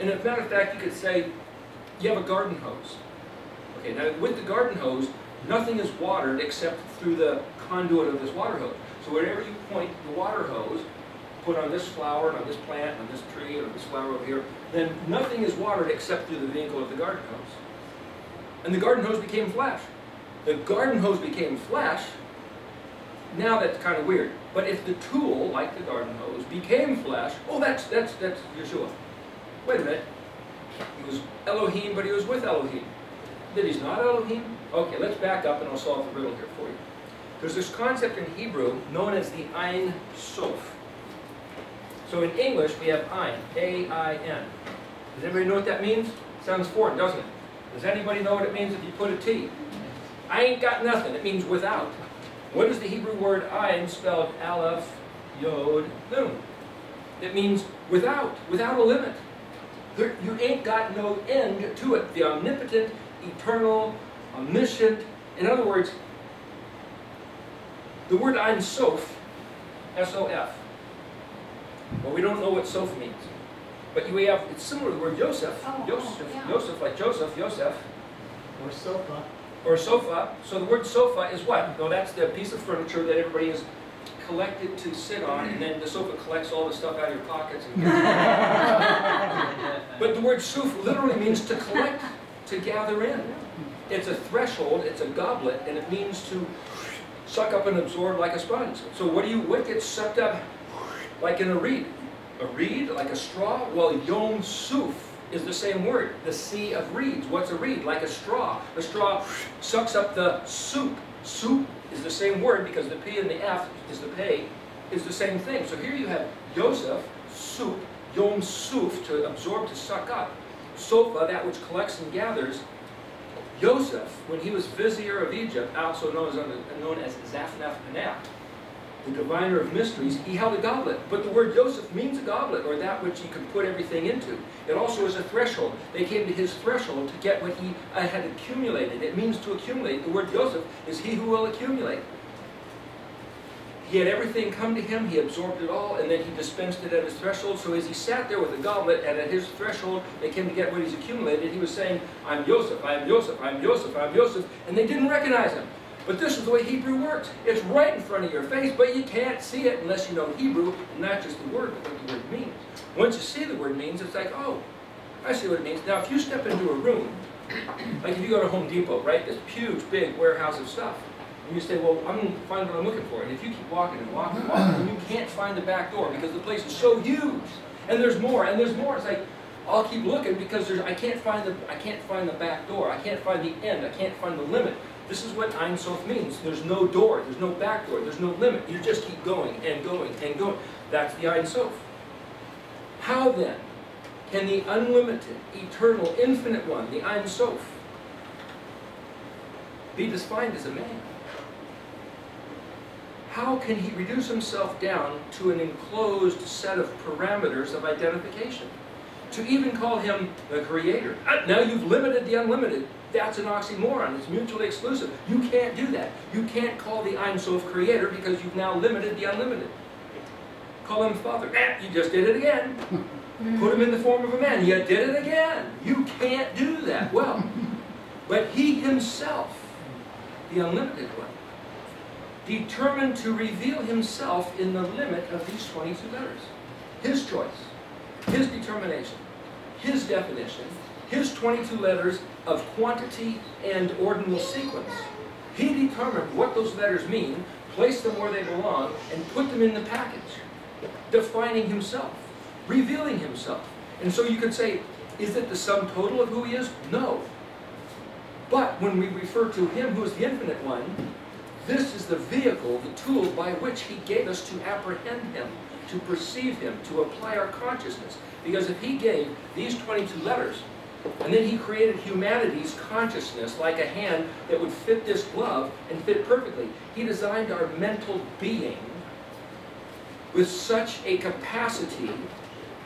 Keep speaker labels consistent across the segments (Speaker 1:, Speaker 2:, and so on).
Speaker 1: And as a matter of fact, you could say you have a garden hose. Okay, now with the garden hose, nothing is watered except through the conduit of this water hose. So wherever you point the water hose, put on this flower, and on this plant, and on this tree, and on this flower over here, then nothing is watered except through the vehicle of the garden hose. And the garden hose became flesh. The garden hose became flesh. Now that's kind of weird. But if the tool, like the garden hose, became flesh, oh, that's Yeshua. Wait a minute. He was Elohim, but he was with Elohim. That he's not Elohim? Okay, let's back up and I'll solve the riddle here for you. There's this concept in Hebrew known as the Ein Sof. So in English, we have Ein, A-I-N. Does anybody know what that means? Sounds foreign, doesn't it? Does anybody know what it means if you put a T? I ain't got nothing. It means without. What is the Hebrew word Ein spelled Aleph, Yod, Nun? It means without a limit. You ain't got no end to it. The omnipotent, eternal, omniscient. In other words, the word Ein Sof, S-O-F. Well, we don't know what Sof means. But it's similar to the word Yosef. Yosef, like Joseph, Yosef.
Speaker 2: Or sofa.
Speaker 1: Or sofa. So the word sofa is what? Well, that's the piece of furniture that everybody is collected to sit on, and then the sofa collects all the stuff out of your pockets. But the word suf literally means to collect, to gather in. It's a threshold, it's a goblet, and it means to suck up and absorb like a sponge. So what gets sucked up like in a reed? A reed, like a straw? Well, Yom Suf is the same word, the sea of reeds. What's a reed? Like a straw. The straw sucks up the soup. Soup is the same word because the P and the F is the pay, is the same thing. So here you have Yosef, soup, Yom Suf, to absorb, to suck up. Sofa, that which collects and gathers. Yosef, when he was vizier of Egypt, also known as Zaphnath-Paneah, the diviner of mysteries, he held a goblet. But the word Yosef means a goblet, or that which he could put everything into. It also is a threshold. They came to his threshold to get what he had accumulated. It means to accumulate. The word Yosef is he who will accumulate. He had everything come to him, he absorbed it all, and then he dispensed it at his threshold. So as he sat there with a goblet, and at his threshold, they came to get what he's accumulated, he was saying, I'm Yosef, I'm Yosef, I'm Yosef, I'm Yosef, and they didn't recognize him. But this is the way Hebrew works. It's right in front of your face, but you can't see it unless you know Hebrew, and not just the word, but what the word means. Once you see the word means, it's like, oh, I see what it means. Now, if you step into a room, like if you go to Home Depot, right, this huge, big warehouse of stuff, and you say, well, I'm going to find what I'm looking for. And if you keep walking and walking and walking, and you can't find the back door because the place is so huge, and there's more, and there's more. It's like, I'll keep looking because I can't find the back door. I can't find the end. I can't find the limit. This is what Ein Sof means. There's no door. There's no back door. There's no limit. You just keep going and going and going. That's the Ein Sof. How then can the unlimited, eternal, infinite one, the Ein Sof, be defined as a man? How can he reduce himself down to an enclosed set of parameters of identification? To even call him the creator. Now you've limited the unlimited. That's an oxymoron. It's mutually exclusive. You can't do that. You can't call the Ein Sof creator because you've now limited the unlimited. Call him Father. You just did it again. Put him in the form of a man. You did it again. You can't do that. Well, but he himself, the unlimited one, determined to reveal himself in the limit of these 22 letters. His choice, his determination, his definition, his 22 letters of quantity and ordinal sequence. He determined what those letters mean, placed them where they belong, and put them in the package, defining himself, revealing himself. And so you could say, is it the sum total of who he is? No. But when we refer to him who is the infinite one, this is the vehicle, the tool by which he gave us to apprehend him, to perceive him, to apply our consciousness. Because if he gave these 22 letters, and then he created humanity's consciousness like a hand that would fit this glove and fit perfectly, he designed our mental being with such a capacity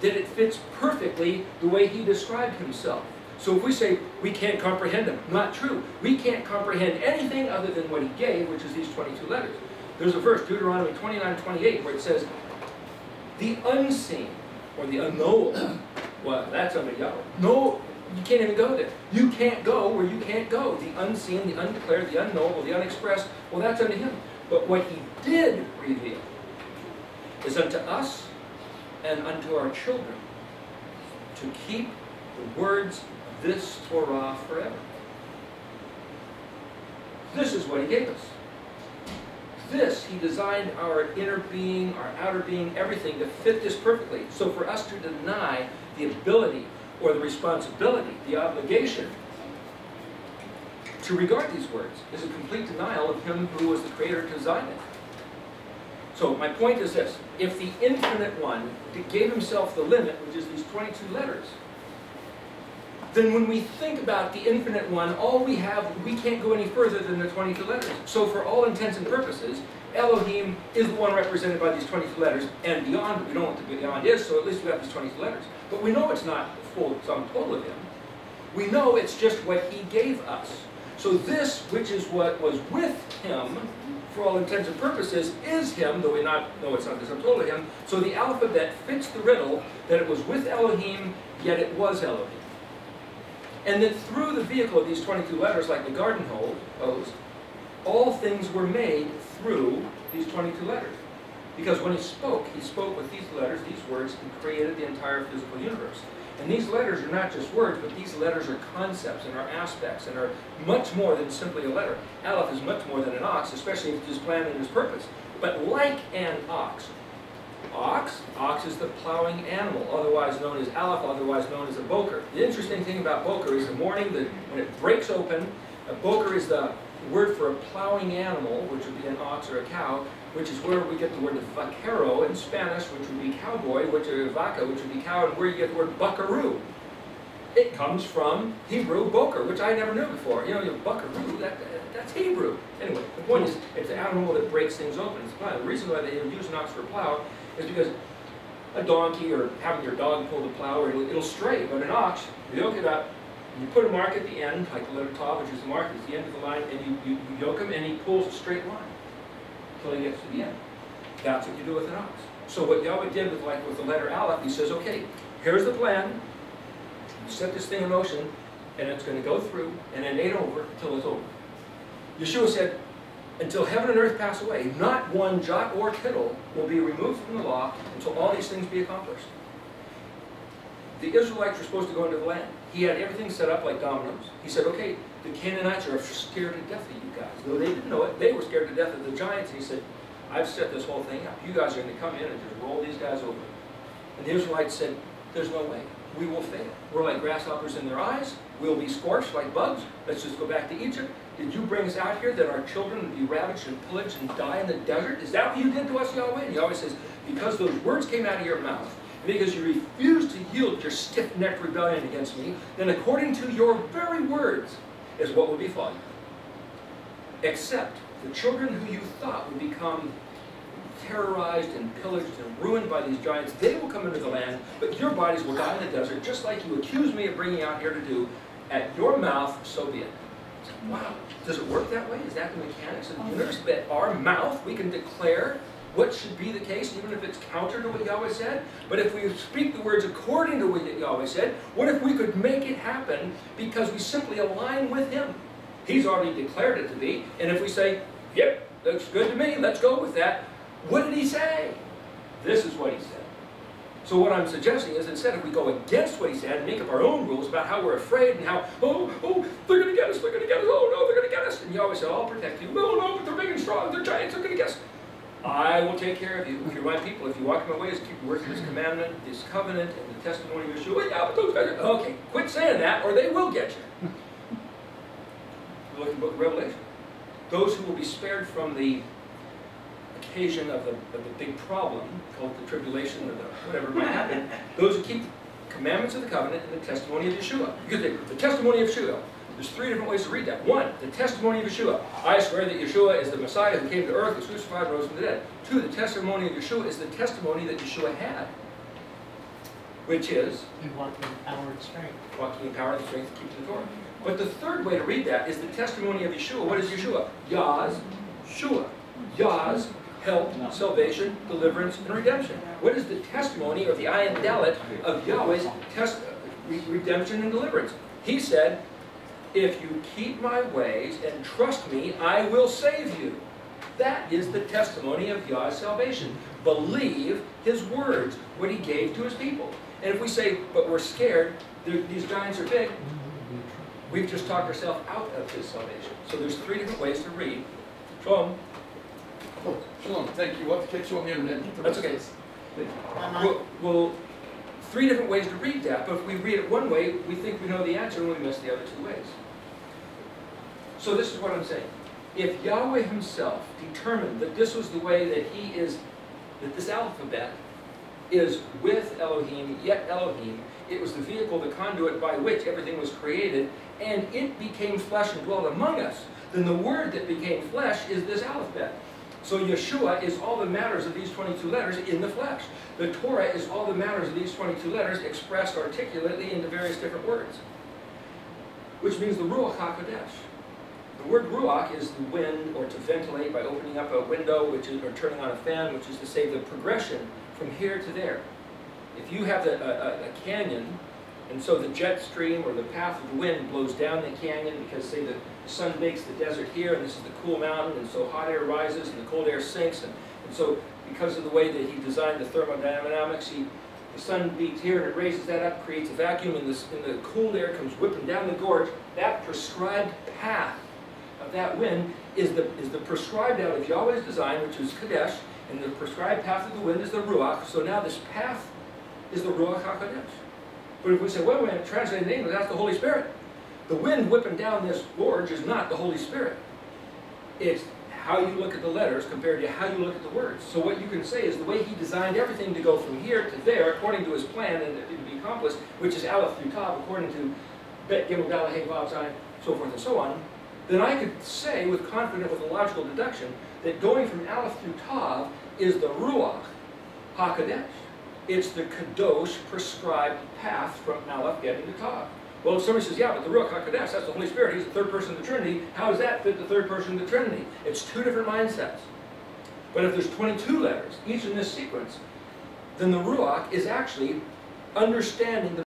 Speaker 1: that it fits perfectly the way he described himself. So if we say we can't comprehend him, not true. We can't comprehend anything other than what he gave, which is these 22 letters. There's a verse, Deuteronomy 29:28, where it says, the unseen, or the unknowable, Well, that's under Yahweh. No, you can't even go there. You can't go where you can't go. The unseen, the undeclared, the unknowable, the unexpressed, well, that's unto him. But what he did reveal is unto us and unto our children to keep the words of this Torah forever. This is what he gave us. This, he designed our inner being, our outer being, everything to fit this perfectly. So for us to deny the ability or the responsibility, the obligation to regard these words is a complete denial of him who was the creator to design it. So my point is this: if the infinite one gave himself the limit, which is these 22 letters, then when we think about the infinite one, all we have, we can't go any further than the 22 letters. So for all intents and purposes, Elohim is the one represented by these 22 letters, and beyond, we don't know what the beyond is, so at least we have these 22 letters. But we know it's not the full sum total of him. We know it's just what he gave us. So this, which is what was with him, for all intents and purposes, is him, though we know it's not the sum total of him. So the alphabet fits the riddle that it was with Elohim, yet it was Elohim. And that through the vehicle of these 22 letters, like the garden hose, all things were made through these 22 letters. Because when he spoke with these letters, these words, and created the entire physical universe. And these letters are not just words, but these letters are concepts and are aspects and are much more than simply a letter. Aleph is much more than an ox, especially if it's his plan and his purpose. But like an ox, ox is the plowing animal, otherwise known as Aleph, otherwise known as a boker. The interesting thing about boker is the morning that when it breaks open, a boker is the word for a plowing animal, which would be an ox or a cow, which is where we get the word vaquero in Spanish, which would be cowboy, which is vaca, which would be cow, and where you get the word buckaroo. It comes from Hebrew boker, which I never knew before. You know, buckaroo, that's Hebrew. Anyway, the point is, it's an animal that breaks things open. It's plowing. The reason why they use an ox for a plow is because a donkey or having your dog pull the plow, or it'll stray. But an ox, you yoke it up, you put a mark at the end, like the letter Tav, which is the mark, it's the end of the line, and you yoke him, and he pulls a straight line until he gets to the end. That's what you do with an ox. So what Yahweh did with the letter Aleph, he says, okay, here's the plan. You set this thing in motion, and it's going to go through, and it ain't over until it's over. Yeshua said, until heaven and earth pass away, not one jot or tittle will be removed from the law until all these things be accomplished. The Israelites were supposed to go into the land. He had everything set up like dominoes. He said, okay, the Canaanites are scared to death of you guys. Though they didn't know it, they were scared to death of the giants. He said, I've set this whole thing up. You guys are going to come in and just roll these guys over. And the Israelites said, there's no way. We will fail. We're like grasshoppers in their eyes. We'll be scorched like bugs. Let's just go back to Egypt. Did you bring us out here that our children would be ravaged and pillaged and die in the desert? Is that what you did to us, Yahweh? And Yahweh says, because those words came out of your mouth, and because you refused to yield your stiff-necked rebellion against me, then according to your very words is what will befall you. Except the children who you thought would become terrorized and pillaged and ruined by these giants, they will come into the land, but your bodies will die in the desert, just like you accused me of bringing out here to do. At your mouth, so be it. Wow, does it work that way? Is that the mechanics of the universe? That our mouth, we can declare what should be the case, even if it's counter to what Yahweh said? But if we speak the words according to what Yahweh said, what if we could make it happen because we simply align with Him? He's already declared it to be, and if we say, yep, looks good to me, let's go with that, what did He say? This is what He said. So what I'm suggesting is, instead, if we go against what He said and make up our own rules about how we're afraid and how, oh, they're going to get us, oh no, they're going to get us, and Yahweh said, I'll protect you. No, but they're big and strong, they're giants, they're going to get us. I will take care of you. If you're my people, if you walk in my ways, keep working this commandment, this covenant, and the testimony of Yeshua, yeah, but those guys are, okay, quit saying that, or they will get you. Look at the book of Revelation. Those who will be spared from the occasion of the big problem, called the tribulation or the whatever might happen, those who keep the commandments of the covenant and the testimony of Yeshua. Because the testimony of Yeshua, there's three different ways to read that. One, the testimony of Yeshua. I swear that Yeshua is the Messiah who came to earth, was crucified, and rose from the dead. Two, the testimony of Yeshua is the testimony that Yeshua had, which is
Speaker 2: He walked in power and strength.
Speaker 1: walking in power and strength to keep the Torah. But the third way to read that is the testimony of Yeshua. What is Yeshua? Yah's Shua. Yah's help, salvation, deliverance, and redemption. What is the testimony or the ayin dalet of Yahweh's redemption and deliverance? He said, if you keep my ways and trust me, I will save you. That is the testimony of Yah's salvation. Believe his words, what he gave to his people. And if we say, but we're scared, these giants are big, we've just talked ourselves out of his salvation. So there's 3 different ways to read. Shalom.
Speaker 3: Oh, shalom. Thank you. We'll have to catch you on the internet.
Speaker 1: That's okay. Well, 3 different ways to read that, but if we read it one way, we think we know the answer and we miss the other 2 ways. So this is what I'm saying. If Yahweh himself determined that this was the way that he is, that this alphabet is with Elohim, yet Elohim, it was the vehicle, the conduit by which everything was created, and it became flesh and dwelt among us, then the word that became flesh is this alphabet. So Yeshua is all that matters of these 22 letters in the flesh. The Torah is all that matters of these 22 letters expressed articulately into various different words. Which means the Ruach HaKodesh. The word Ruach is the wind, or to ventilate by opening up a window, which is, or turning on a fan, which is to say the progression from here to there. If you have a canyon, and so the jet stream or the path of the wind blows down the canyon because, say, the sun bakes the desert here, and this is the cool mountain, and so hot air rises and the cold air sinks, and so because of the way that he designed the thermodynamics, the sun beats here and it raises that up, creates a vacuum, and the cool air comes whipping down the gorge. That prescribed path of that wind is the prescribed out of Yahweh's design, which is Kadesh, and the prescribed path of the wind is the Ruach. So now this path is the Ruach HaKodesh. But if we say, well, when translated in English, that's the Holy Spirit. The wind whipping down this gorge is not the Holy Spirit. It's how you look at the letters compared to how you look at the words. So what you can say is the way he designed everything to go from here to there, according to his plan, and to be accomplished, which is Aleph through Tav, according to Bet, Gimel, Dalet, Hey, Vav, Zayin, so forth and so on, then I could say with confidence, with a logical deduction, that going from Aleph through Tav is the Ruach HaKodesh. It's the Kadosh prescribed path from Aleph getting to Tav. Well, if somebody says, yeah, but the Ruach HaKodesh, that's the Holy Spirit, he's the third person of the Trinity, how does that fit the third person of the Trinity? It's 2 different mindsets. But if there's 22 letters, each in this sequence, then the Ruach is actually understanding the